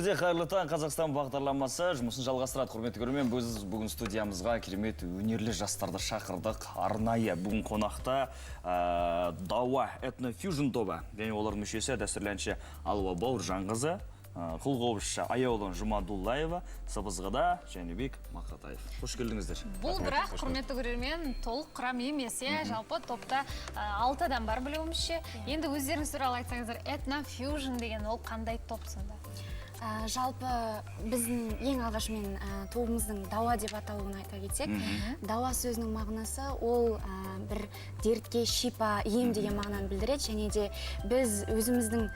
Қайырлы таң, Қазақстан бағдарламасы жұмысын жалғастырады. Құрметті көрермен, біз бүгін студиямызға керемет өнерлі жастарды шақырдық. Арнайы бүгін қонақта Дауа этнофьюжн тобы және олардың мүшесі дәстүрлі әнші Алуа Бауыржанқызы, қылғобызшы Аяулан Жұмадуллаева, сыбызғыда Жәнібек Мақатаев. Қош келдіңіздер. Бұл бірақ құрметті көрермен толық құрам емес, жалпы топта 6 адам бар білуімізше. Енді өздеріңіз туралы айтсаңыздар, этнофьюжн деген ол қандай топ сонда? Жалпы біздің ең алғашымен тобымыздың Дауа деп аталуын айта кетсек, Дауа сөзінің мағынасы ол бір дертке шипа, ем деген мағынаны білдіреді, және де біз өзіміздің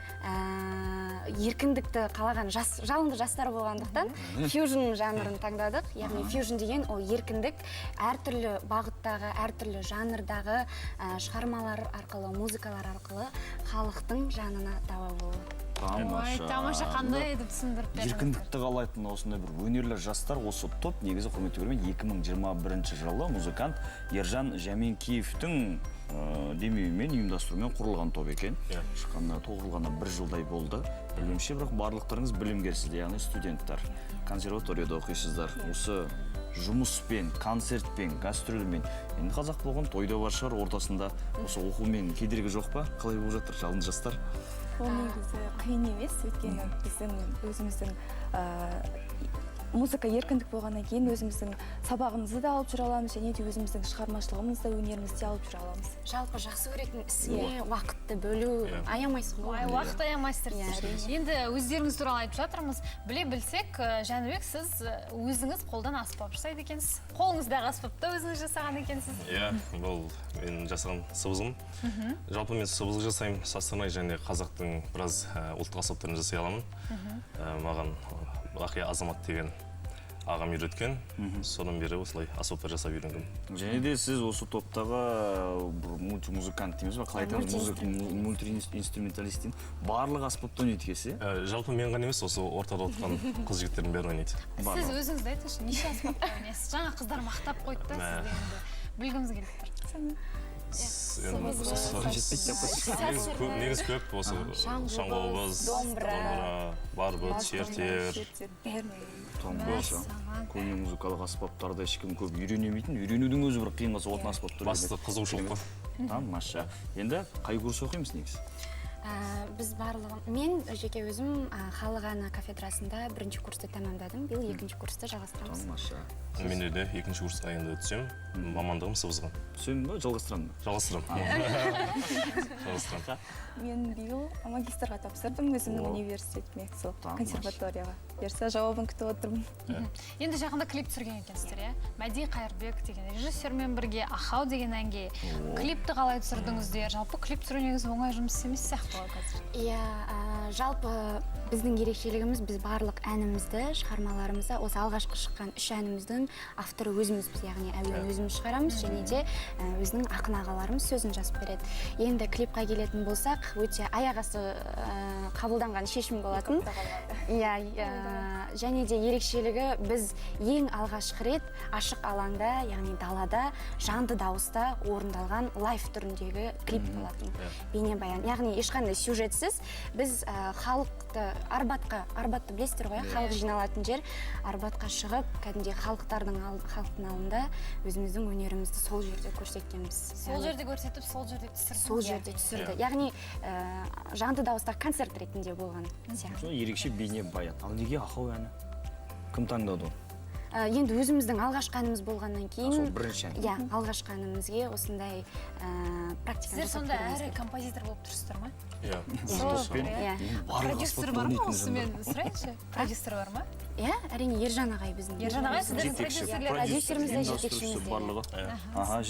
еркіндікті қалаған жалынды жастар болғандықтан фьюжн жанрын таңдадық. Яғни фьюжн деген ол еркіндік, әртүрлі бағыттағы, әртүрлі жанрдағы шығармалар арқылы, музыкалар арқылы халықтың жанына дауа болу. Тамаша, қандай едіп түсіндіріп беріңіз. Еркіндікті қалайтын осындай бір өнерлі жастар, осы топ негізі құрметті көрермен 2021 жылы музыкант Ержан Жәменкеевтің демеуімен, ұйымдастыруымен құрылған топ екен. Шыққанына тоғырылғанына 1 жылдай болды. Білуімше, бірақ барлықтарыңыз білімгерсіздер, яғни студенттер. Консерваторияда оқисыздар. Осы жұмыспен, концертпен, гастрольмен, енді қазақ болған тойда бар шығар, ортасында осы оқумен кедергі жоқ па? Қалай болып жатыр жалынды жастар? Ол негізі қиын емес, өйткені біздің өзіміздің музыка еркіндік болғаннан кейін өзіміздің сабағымызды да алып жүре аламыз, және де өзіміздің шығармашылығымызды, өнерімізді де алып жүре аламыз. Жалпы жақсы көретін іске уақытты бөлу аямайсың ғой. Уақыт аямайсыздар. Енді өздеріңіз туралы айтып жатырмыз. Біле білсек, Жәнібек, сіз өзіңіз қолдан аспап жасайды екенсіз. Қолыңыздағы аспапты өзіңіз жасаған екенсіз. Иә, бұл мен жасаған сыбызғым. Жалпы мен сыбызғы жасаймын, састырмай және қазақтың біраз ұлттық аспаптарын жасай аламын. Маған Лақия Азамат деген ағам үйреткен, содан бері осылай аспаптар жасап үйренгім. Және де сіз осы топтағы мультимузыкант дейміз ба? Қалай айтамыз, мультиинструменталист деймін. Барлық аспапта ойнайды екенсіз? Жалпы мен ғана емес, осы ортада отырған қыз-жігіттердің бәрі ойнайды. Сіз өзіңізді айтыңызшы, неше аспапта ойнайсыз? Жаңа қыздар мақтап қойды да сізді енді білгіміз келіп тұр. Негіз көп, осы шаңғобыз, домбыра, барбыт, шертер. Көне музыкалық аспаптарды ешкім көп үйренемейтін, үйренудің өзі бір қиынға соғатын аспаптар. Басты қызығушылық қой. Тамаша. Енді қай курс оқимыз негізі? Біз барлығын, мен жеке өзім халық әні кафедрасында 1-ші курсты тәмамдадым, биыл 2-ші курсты жалғастырамыз. Тамаша. Мен де 2-ші курсқа енді түсем, мамандығым сыбызғы. Түсем ба, жалғастырамын ба? Жалғастырам. Мен биыл магистрға тапсырдым өзімнің университетіме, сол консерваторияға. Берсе жауабын күтіп отырмын. Енді жақында клип түсірген екенсіздер, Мәди Қайырбек деген режиссермен бірге Ахау деген әнге клипті қалай түсірдіңіздер? Жалпы клип түсіру негізі оңай жұмыс емес сияқты ғой қазір. Иә, жалпы біздің ерекшелігіміз, біз барлық әнімізді, шығармаларымызды, осы алғашқы шыққан 3 әніміздің авторы өзімізбіз, яғни әуен өзіміз шығарамыз, және де өзінің ақын ағаларымыз сөзін жазып береді. Енді клипқа келетін болсақ, өте аяқ асты қабылданған шешім болатын. Және де ерекшелігі біз ең алғашқы рет ашық алаңда, яғни далада, жанды дауыста орындалған лайф түріндегі клип болатын. Бейнебаян. Яғни ешқандай сюжетсіз біз халықты Арбатты білесіздер ғой, халық жиналатын жер. Арбатқа шығып, кәдімгідей халықтың алдында өзіміздің өнерімізді сол жерде көрсеткенбіз. Сол жерде көрсетіп, сол жерде түсірді. Сол жерде түсірді. Яғни жанды дауыстағы концерт ретінде болған. Ерекше бейнебаян. Ал неге Ахау әні? Кім таңдады оны? Енді өзіміздің алғашқы әніміз болғаннан кейін, сол бірінші ән. Иә, алғашқы әнімізге осындай практиканы сіздер сонда әрі композитор болып тұрсыздар ма? Иә. Продюсер бар ма осы, мен сұрайыншы? Продюсер бар ма? Иә, әрине Ержан ағай біздің. Ержан ағай сіздердің продюсерлер. Продюсеріміз де жетекшіміз де.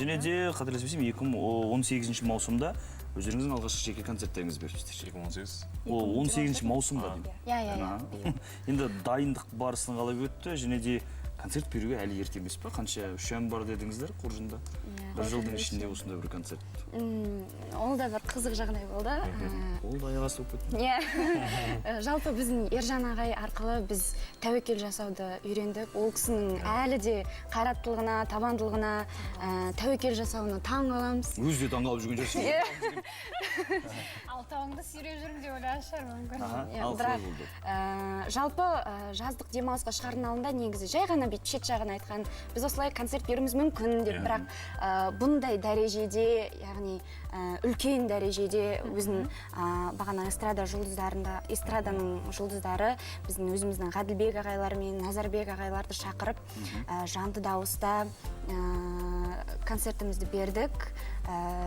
Және де қателеспесем 2018 маусымда өздеріңіздің алғашқы жеке концерттеріңіз беріпсіздер. 2018. Ол 18 маусымда деймін. Иә. Енді дайындық барысын қалай өтті, және де концерт беруге әлі ерте емес па? Қанша үшем бар дедіңіздер Қоржында? Бір жылдың ішінде осындай бір концерт. Ол да бір қызық жағдай болды. Ол да аяқ асты болып кетті. Иә. Жалпы біздің Ержан ағай арқылы біз тәуекел жасауды үйрендік. Ол кісінің әлі де қайраттылығына, табандылығына, тәуекел жасауына таң қаламыз. Өзі де таңғалып жүрген жоқсыз. Алтауыңды сүйреп жүрмін деп ойлаған шығар мүмкін. Ал қалай болды? Жалпы жаздық демалысқа шығардың алдында негізі жай ғана бүйтіп шет жағын айтқан. Біз осылай концерт беруіміз мүмкін деп, бірақ бұндай дәрежеде, яғни үлкен дәрежеде өзінің бағана эстраданың жұлдыздары біздің өзіміздің Ғаділбек ағайлар мен Назарбек ағайларды шақырып жанды дауыста концертімізді бердік.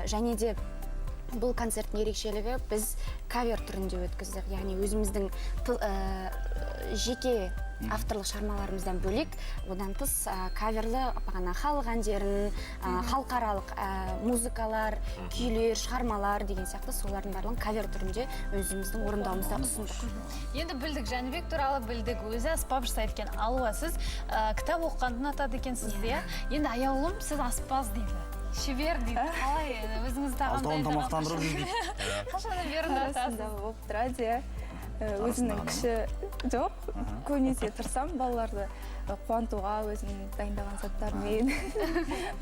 Және де бұл концерттің ерекшелігі біз кавер түрінде өткіздік, яғни өзіміздің жеке авторлық шығармаларымыздан бөлек, одан тыс каверлі бағана халық әндерін, халықаралық музыкалар, күйлер, шығармалар деген сияқты солардың барлығын кавер түрінде өзіміздің орындауымызда ұсындық. Енді білдік, Жәнібек туралы білдік, өзі аспап жасайды екен. Алуа, сіз кітап оқығанды ұнатады екенсіз де. Енді аяулым, сіз аспаз дейді. Шебер дейді. Қалай өзіңіз Алтауын тамақтандырып жүр дейді. Қашаннан бері ұнатасыз? Арасында болып тұрады, иә. Өзімнің кіші жоқ, көбінесе тұрсам балаларды қуантуға өзім дайындаған заттармен.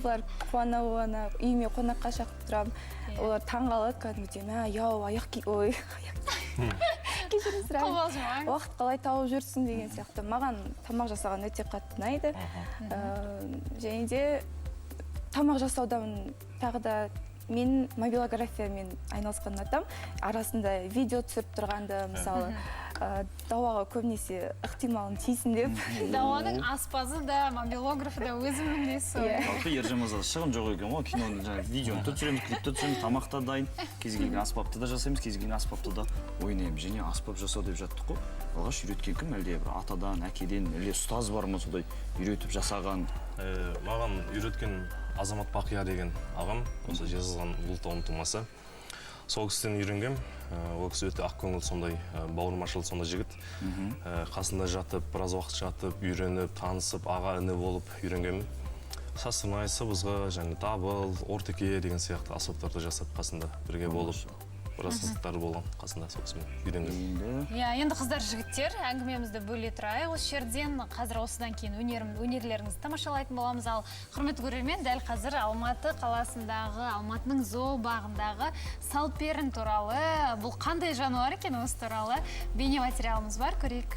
Бұлар қуана үйіме қонаққа шақырып тұрам. Олар таң қалады, кәдімгідей, кешірім сұраймын. Уақыт қалай тауып жүрсің деген сияқты. Маған тамақ жасаған өте қатты ұнайды. Және де тамақ жасаудан тағы да мен мобилографиямен айналысқан ұнатам. Арасында видео түсіріп тұрғанды, мысалы, Дауаға көбінесе ықтималын тиісін деп. Дауаның аспазы да, мобилографы да өзімнің несі. Жалпы Ержан мырза шығын жоқ екен ғой, киноны видеоны түсіреміз, клипті түсіреміз, тамақта дайын, кез келген аспапты да жасаймыз, кез келген аспапты да ойнаймыз. Және аспап жасау деп жаттық қой. Алғаш үйреткен кім, әлде бір атадан, әкеден, әлде ұстаз бар ма содай үйретіп жасаған? Маған үйреткен Азамат Бақия деген ағам, осы Жезқазған ұлттауын тумасы. Сол кісіден үйренгем. Ол кісі өте ақкөңіл, сондай бауырмашыл, сондай жігіт. Қасында жатып, біраз уақыт жатып, үйреніп, танысып, аға іні болып үйренгем. Састырмай, сыбызғы, және дабыл, ортеке деген сияқты аспаптарды жасап қасында бірге болып. Біраз қызықтары болған қасында сол кісімен үйренгем. Енді қыздар, жігіттер, әңгімемізді бөле тұрайық. Осы жерден қазір осыдан кейін өнерлеріңізді тамашалайтын боламыз. Ал құрметті көрермен, дәл қазір Алматы қаласындағы, Алматының зообағындағы салперін туралы, бұл қандай жануар екен, осы туралы бейнематериалымыз бар, көрейік.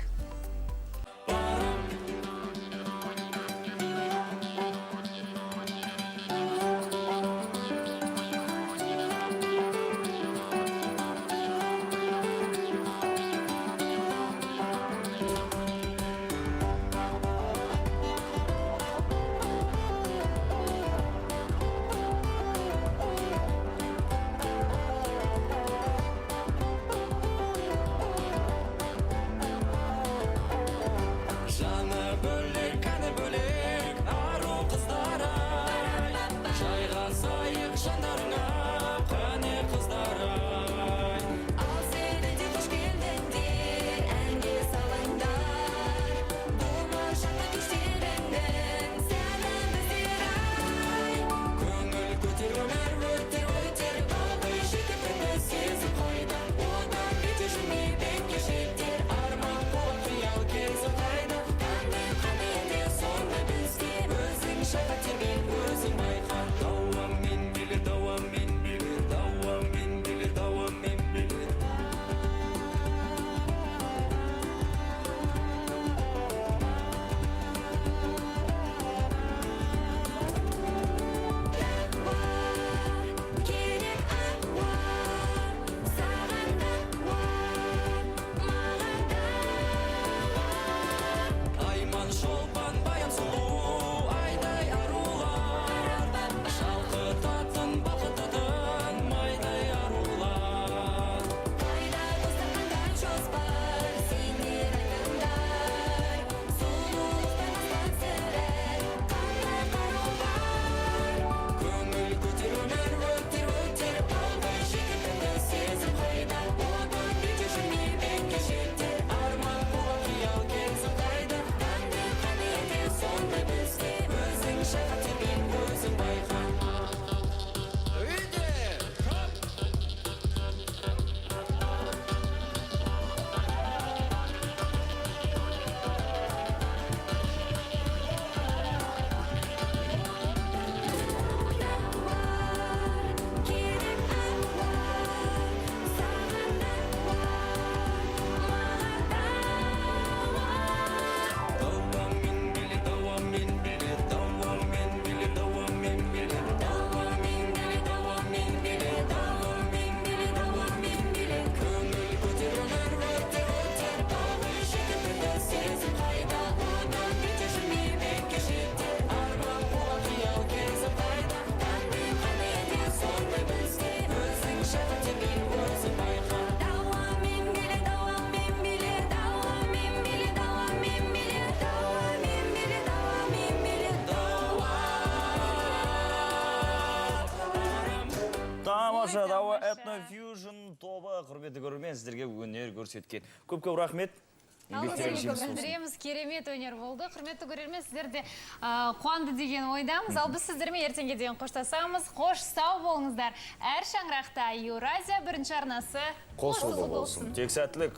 құрметті көрермен, сіздерге өнер көрсеткен. Көп рахмет. Білдіреміз, керемет өнер болды. Құрметті көрермен, сіздерде қуанды деген ойдамыз. Ал біз сіздермен ертеңге дейін қоштасамыз. Қош сау болыңыздар. Әр шаңырақта Еуразия бірінші арнасы қосылды болсын. Тек сәттілік.